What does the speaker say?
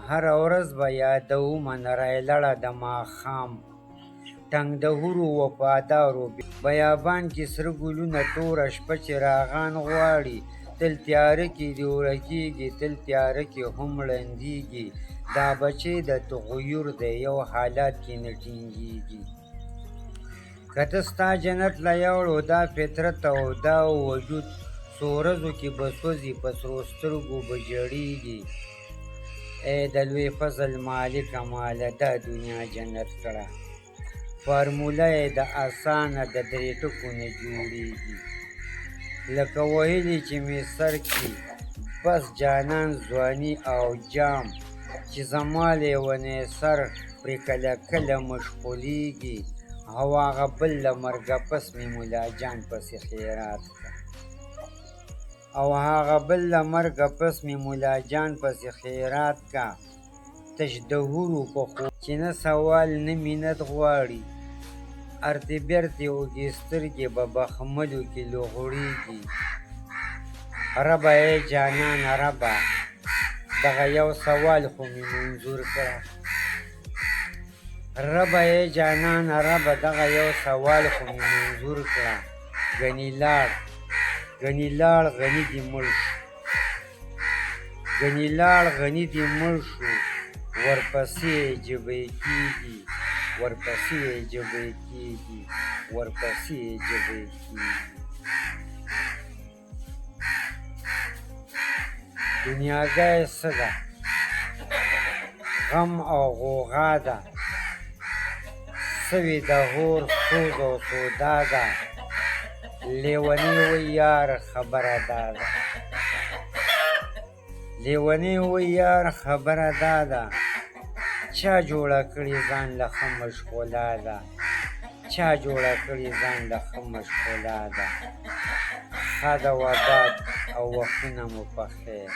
هره ورځ به یادومه نریلړه د ماښام تنګ د حورو وفادارو بیابان کې سره ګلونه توره شپه چراغان غواړي تل تیاره کې دې ورکېږي تل تیاره کې هم ړندېږي دا بچی د تغیر دی یو حالات کې نه ټینګېږي که ته ستا جنت له یوړو دا فطرت او دا وجود څو ورځو کې به سوځي په سرو سترګو به ژړېږي ای د لوی فضل مالکه ماله دا دنیا جنت کړه فارموله یې د اسانه د درې ټکو نه جوړېږي لکه ویلي چې مې سر کې بس جانان ځواني او جام چې زما لیونی سر پرې کله کله مشغولېږي او هغه بل له مرګه پس مې ملا جان پسې خیرات کړه او هغه بل له مرګه پس مې ملا جان پسې خیرات کا تش د حورو په خوب چې نه سوال نه مینت غواړي ارتې بیرتې اوږې سترګې به بخملو کې لغړېږي ربه ای جانانه ربه دغه یو سوال خو مې منظور کړه ربه ای جانانه ربه دغه یو سوال خو مې منظور کړه ګنې لاړ غني دې مړ شو ګنې لاړ غني دې مړ شو ورپسې جبی کېږي ورپسې جبی کېږي ورپسې جبی کېږي دنیاګۍ څه ده غم او غوغا ده سوې د هور سوز او سودا ده لیونی وی یار خبره دا ده لیونی وی یار خبره دا ده چا جوړه کړې ځان له ښه مشغولا ده چا جوړه کړې ځان له ښه مشغولا ده ښه ده وباد او وختونه مو په خیر